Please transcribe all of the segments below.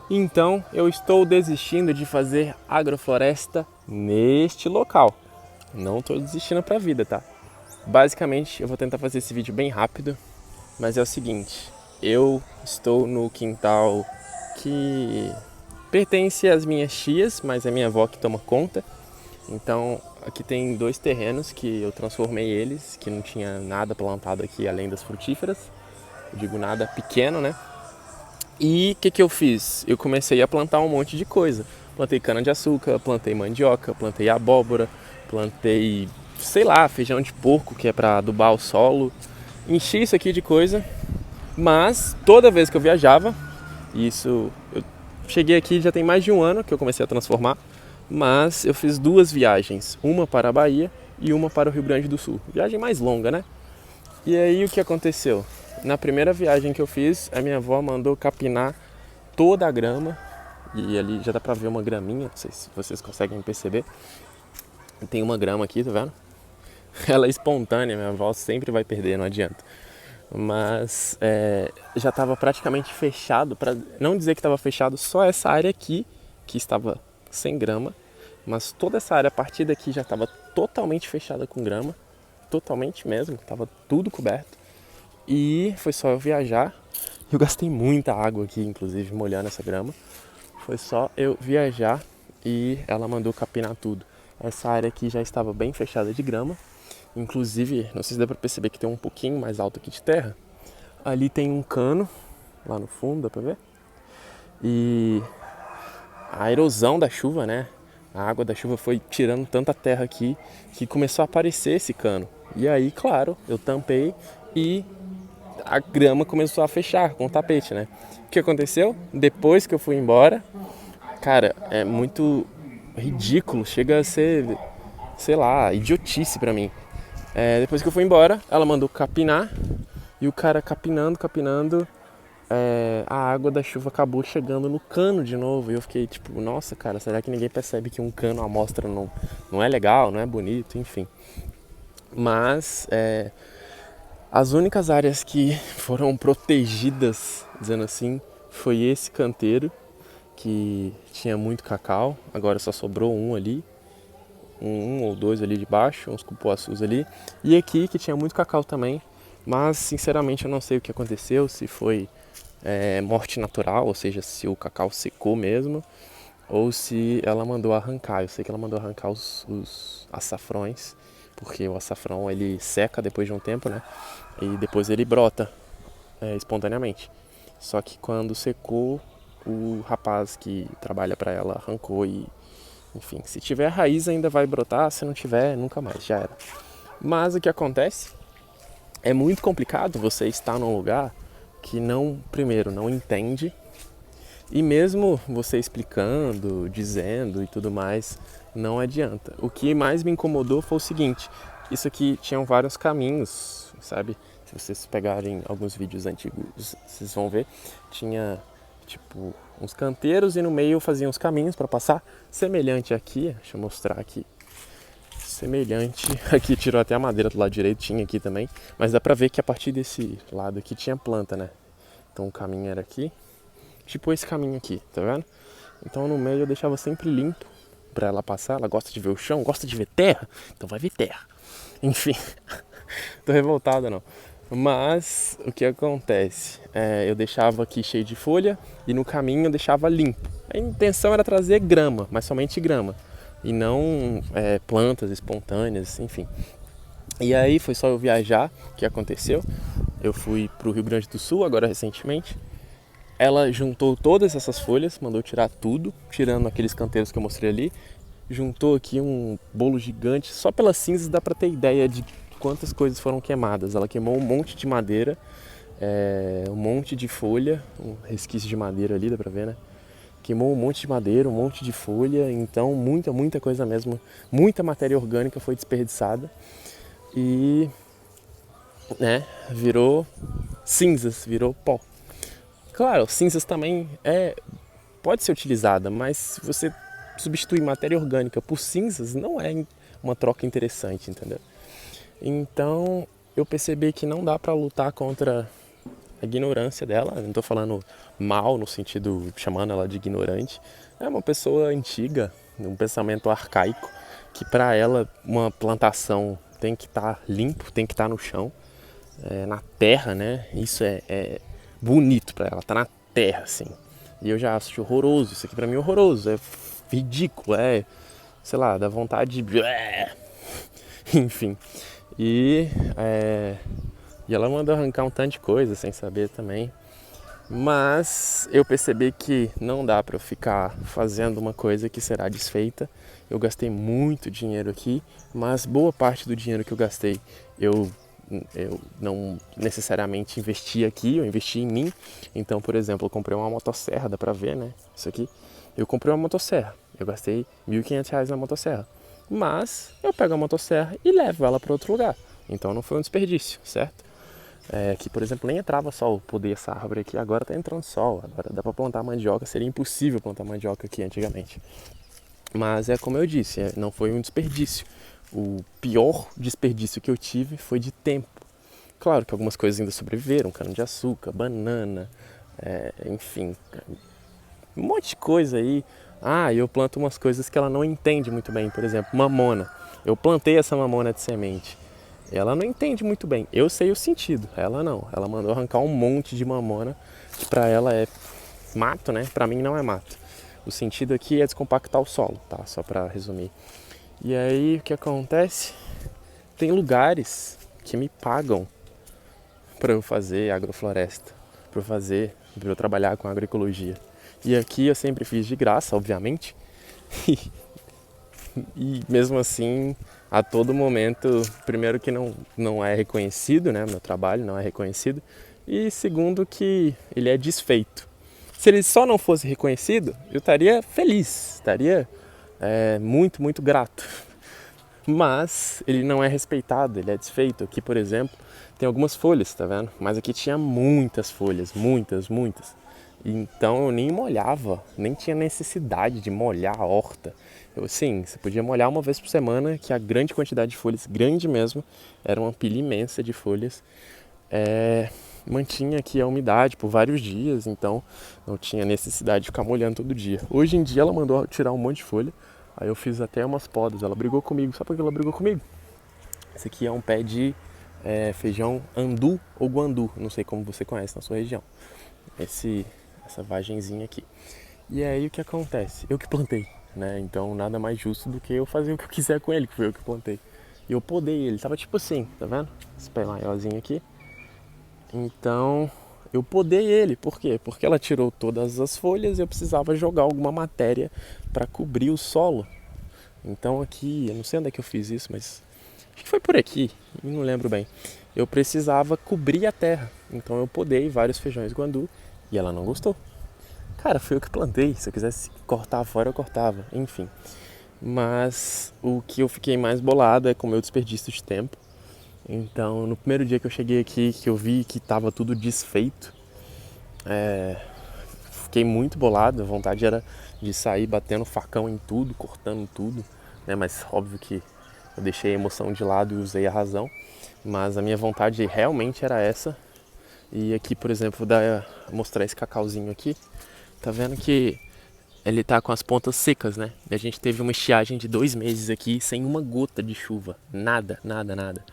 Então eu estou desistindo de fazer agrofloresta neste local. Não estou desistindo para a vida, tá? Basicamente eu vou tentar fazer esse vídeo bem rápido, mas é o seguinte, eu estou no quintal que pertence às minhas tias, mas é minha avó que toma conta. Então aqui tem 2 terrenos que eu transformei eles, que não tinha nada plantado aqui além das frutíferas. Eu digo nada pequeno, né? E o que eu fiz? Eu comecei a plantar um monte de coisa. Plantei cana-de-açúcar, plantei mandioca, plantei abóbora, plantei, sei lá, feijão de porco, que é para adubar o solo. Enchi isso aqui de coisa, mas toda vez que eu viajava, isso eu cheguei aqui já tem mais de um ano que eu comecei a transformar, mas eu fiz 2 viagens, uma para a Bahia e uma para o Rio Grande do Sul. Viagem mais longa, né? E aí o que aconteceu? Na primeira viagem que eu fiz, a minha avó mandou capinar toda a grama. E ali já dá pra ver uma graminha, não sei se vocês conseguem perceber. Tem uma grama aqui, tá vendo? Ela é espontânea, minha avó sempre vai perder, não adianta. Mas já estava praticamente fechado, para não dizer que estava fechado, só essa área aqui, que estava sem grama. Mas toda essa área a partir daqui já estava totalmente fechada com grama. Totalmente mesmo, estava tudo coberto. E foi só eu viajar. Eu gastei muita água aqui, inclusive, molhando essa grama. Foi só eu viajar e ela mandou capinar tudo. Essa área aqui já estava bem fechada de grama. Inclusive, não sei se dá pra perceber que tem um pouquinho mais alto aqui de terra. Ali tem um cano, lá no fundo, dá pra ver? E a erosão da chuva, né? A água da chuva foi tirando tanta terra aqui que começou a aparecer esse cano. E aí, claro, eu tampei e a grama começou a fechar com o tapete, né? O que aconteceu? Depois que eu fui embora, cara, é muito ridículo, chega a ser, sei lá, idiotice pra mim. Depois que eu fui embora, ela mandou capinar e o cara capinando, a água da chuva acabou chegando no cano de novo. E eu fiquei tipo, nossa, cara, será que ninguém percebe que um cano à mostra não é legal, não é bonito, enfim. Mas as únicas áreas que foram protegidas, dizendo assim, foi esse canteiro, que tinha muito cacau, agora só sobrou um ali, um ou dois ali de baixo, uns cupuaçus ali, e aqui que tinha muito cacau também, mas sinceramente eu não sei o que aconteceu, se foi morte natural, ou seja, se o cacau secou mesmo, ou se ela mandou arrancar. Eu sei que ela mandou arrancar os açafrões, porque o açafrão ele seca depois de um tempo, né? E depois ele brota espontaneamente. Só que quando secou, o rapaz que trabalha para ela arrancou e, enfim, se tiver raiz ainda vai brotar, se não tiver, nunca mais, já era. Mas o que acontece é muito complicado você estar num lugar que não, primeiro, não entende, e mesmo você explicando, dizendo e tudo mais, não adianta. O que mais me incomodou foi o seguinte: isso aqui tinham vários caminhos, sabe? Se vocês pegarem alguns vídeos antigos, vocês vão ver, tinha tipo uns canteiros e no meio faziam os caminhos para passar, semelhante aqui, deixa eu mostrar aqui. Semelhante, aqui tirou até a madeira do lado direito, tinha aqui também, mas dá pra ver que a partir desse lado aqui tinha planta, né? Então o caminho era aqui, tipo esse caminho aqui, tá vendo? Então no meio eu deixava sempre limpo pra ela passar. Ela gosta de ver o chão, gosta de ver terra, então vai ver terra. Enfim, tô revoltada não. Mas o que acontece? Eu deixava aqui cheio de folha e no caminho eu deixava limpo. A intenção era trazer grama, mas somente grama. E não plantas espontâneas, enfim. E aí foi só eu viajar que aconteceu. Eu fui pro Rio Grande do Sul agora recentemente. Ela juntou todas essas folhas, mandou tirar tudo, tirando aqueles canteiros que eu mostrei ali. Juntou aqui um bolo gigante, só pelas cinzas dá pra ter ideia de quantas coisas foram queimadas. Ela queimou um monte de madeira, um monte de folha, um resquício de madeira ali, dá pra ver, né? Queimou um monte de madeira, um monte de folha, então muita coisa mesmo, muita matéria orgânica foi desperdiçada e, né, virou cinzas, virou pó. Claro, cinzas também pode ser utilizada, mas se você substituir matéria orgânica por cinzas, não é uma troca interessante, entendeu? Então eu percebi que não dá para lutar contra a ignorância dela. Eu não tô falando mal no sentido chamando ela de ignorante. É uma pessoa antiga, um pensamento arcaico, que para ela uma plantação tem que estar limpo, tem que estar no chão, na terra, né? Isso é bonito para ela, tá na terra, assim. E eu já acho horroroso, isso aqui para mim é horroroso, é ridículo, sei lá, dá vontade de... Enfim. E ela mandou arrancar um tanto de coisa sem saber também. Mas eu percebi que não dá para eu ficar fazendo uma coisa que será desfeita. Eu gastei muito dinheiro aqui, mas boa parte do dinheiro que eu gastei eu não necessariamente investi aqui, eu investi em mim. Então, por exemplo, eu comprei uma motosserra, dá pra ver, né? Isso aqui. Eu comprei uma motosserra, eu gastei R$ 1.500 na motosserra. Mas eu pego a motosserra e levo ela para outro lugar. Então não foi um desperdício, certo? Que, por exemplo, nem entrava sol, poder essa árvore aqui, agora tá entrando sol, agora dá para plantar mandioca, seria impossível plantar mandioca aqui antigamente. Mas é como eu disse, não foi um desperdício. O pior desperdício que eu tive foi de tempo. Claro que algumas coisas ainda sobreviveram, cana-de-açúcar, banana, enfim, um monte de coisa aí. Eu planto umas coisas que ela não entende muito bem, por exemplo, mamona. Eu plantei essa mamona de semente. Ela não entende muito bem. Eu sei o sentido, ela não. Ela mandou arrancar um monte de mamona, que pra ela é mato, né? Pra mim não é mato. O sentido aqui é descompactar o solo, tá? Só pra resumir. E aí o que acontece? Tem lugares que me pagam pra eu fazer agrofloresta, pra eu trabalhar com agroecologia. E aqui eu sempre fiz de graça, obviamente. E mesmo assim, a todo momento, primeiro que não é reconhecido, né? Meu trabalho não é reconhecido. E segundo que ele é desfeito. Se ele só não fosse reconhecido, eu estaria feliz, estaria muito, muito grato. Mas ele não é respeitado, ele é desfeito. Aqui, por exemplo, tem algumas folhas, tá vendo? Mas aqui tinha muitas folhas, muitas, muitas. Então eu nem molhava, nem tinha necessidade de molhar a horta. Sim, você podia molhar uma vez por semana, que a grande quantidade de folhas, grande mesmo, era uma pilha imensa de folhas, mantinha aqui a umidade por vários dias, então não tinha necessidade de ficar molhando todo dia. Hoje em dia ela mandou tirar um monte de folha, aí eu fiz até umas podas, ela brigou comigo. Sabe por que ela brigou comigo? Esse aqui é um pé de feijão andu ou guandu, não sei como você conhece na sua região. Essa vagenzinha aqui. E aí o que acontece? Eu que plantei, né? Então nada mais justo do que eu fazer o que eu quiser com ele, que foi eu que plantei. E eu podei ele, tava tipo assim, tá vendo? Esse pé maiorzinho aqui. Então eu podei ele, por quê? Porque ela tirou todas as folhas e eu precisava jogar alguma matéria para cobrir o solo. Então aqui, eu não sei onde é que eu fiz isso, mas acho que foi por aqui, não lembro bem. Eu precisava cobrir a terra, então eu podei vários feijões guandu e ela não gostou. Cara, foi eu que plantei, se eu quisesse cortar fora eu cortava, enfim. Mas o que eu fiquei mais bolado é com o meu desperdício de tempo. Então no primeiro dia que eu cheguei aqui, que eu vi que estava tudo desfeito, fiquei muito bolado, a vontade era de sair batendo facão em tudo, cortando tudo, né? Mas óbvio que eu deixei a emoção de lado e usei a razão, mas a minha vontade realmente era essa. E aqui, por exemplo, vou mostrar esse cacauzinho aqui, tá vendo que ele tá com as pontas secas, né? E a gente teve uma estiagem de 2 meses aqui sem uma gota de chuva, nada, nada, nada.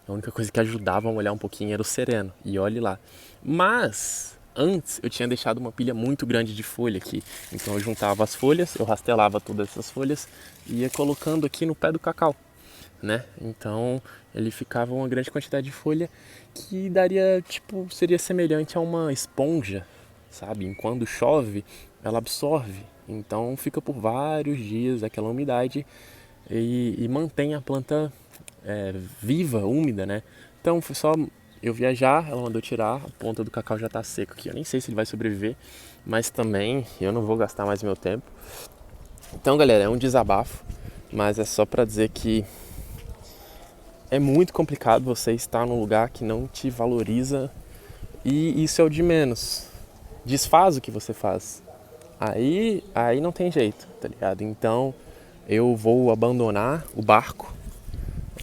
A única coisa que ajudava a molhar um pouquinho era o sereno, e olhe lá. Mas antes eu tinha deixado uma pilha muito grande de folha aqui, então eu juntava as folhas, eu rastelava todas essas folhas e ia colocando aqui no pé do cacau, né? Então ele ficava uma grande quantidade de folha que daria, tipo, seria semelhante a uma esponja, sabe? E quando chove, ela absorve, então fica por vários dias aquela umidade e mantém a planta viva, úmida, né? Então foi só eu viajar, ela mandou tirar, a ponta do cacau já tá seco aqui. Eu nem sei se ele vai sobreviver, mas também eu não vou gastar mais meu tempo. Então, galera, é um desabafo, mas é só pra dizer que é muito complicado você estar num lugar que não te valoriza e isso é o de menos. Desfaz o que você faz. Aí não tem jeito, tá ligado? Então eu vou abandonar o barco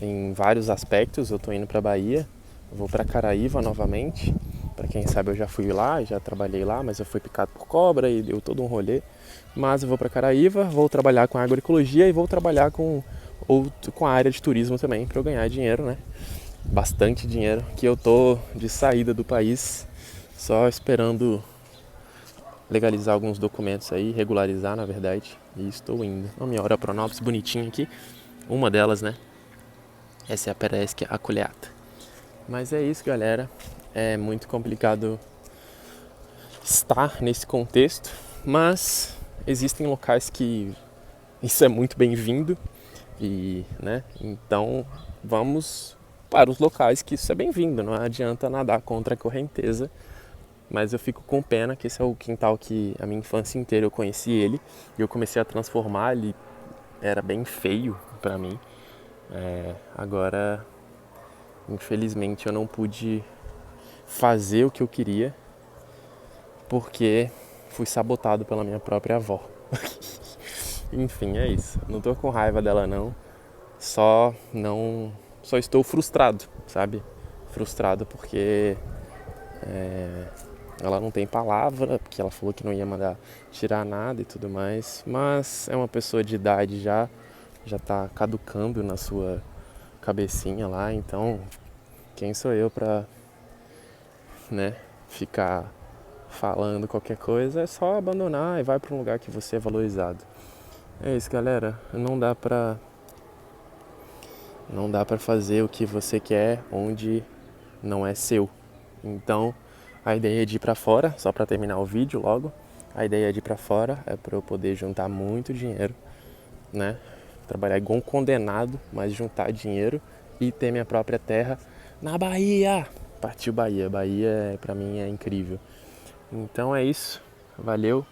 em vários aspectos. Eu tô indo pra Bahia, vou pra Caraíva novamente. Pra quem sabe eu já fui lá, já trabalhei lá, mas eu fui picado por cobra e deu todo um rolê. Mas eu vou para Caraíva, vou trabalhar com agroecologia e vou trabalhar com a área de turismo também, para eu ganhar dinheiro, né? Bastante dinheiro, que eu tô de saída do país, só esperando legalizar alguns documentos aí, regularizar na verdade, e estou indo. A minha hora Pronopis bonitinha aqui, uma delas, né? Essa é a Pereskia aculeata. Mas é isso, galera, é muito complicado estar nesse contexto, mas existem locais que isso é muito bem-vindo e, né, então vamos para os locais que isso é bem-vindo, não adianta nadar contra a correnteza, mas eu fico com pena que esse é o quintal que a minha infância inteira eu conheci ele e eu comecei a transformar, ele era bem feio para mim, agora infelizmente eu não pude fazer o que eu queria porque fui sabotado pela minha própria avó. Enfim, é isso. Não tô com raiva dela não. Só estou frustrado, sabe? Frustrado porque ela não tem palavra, porque ela falou que não ia mandar tirar nada e tudo mais. Mas é uma pessoa de idade já tá caducando na sua cabecinha lá, então quem sou eu pra, né, ficar falando qualquer coisa? É só abandonar e vai pra um lugar que você é valorizado. É isso, galera. Não dá pra fazer o que você quer onde não é seu. Então, a ideia é de ir pra fora, só pra terminar o vídeo logo. A ideia de ir pra fora é pra eu poder juntar muito dinheiro, né? Trabalhar igual um condenado, mas juntar dinheiro e ter minha própria terra na Bahia. Partiu Bahia. Bahia, pra mim, é incrível. Então é isso. Valeu.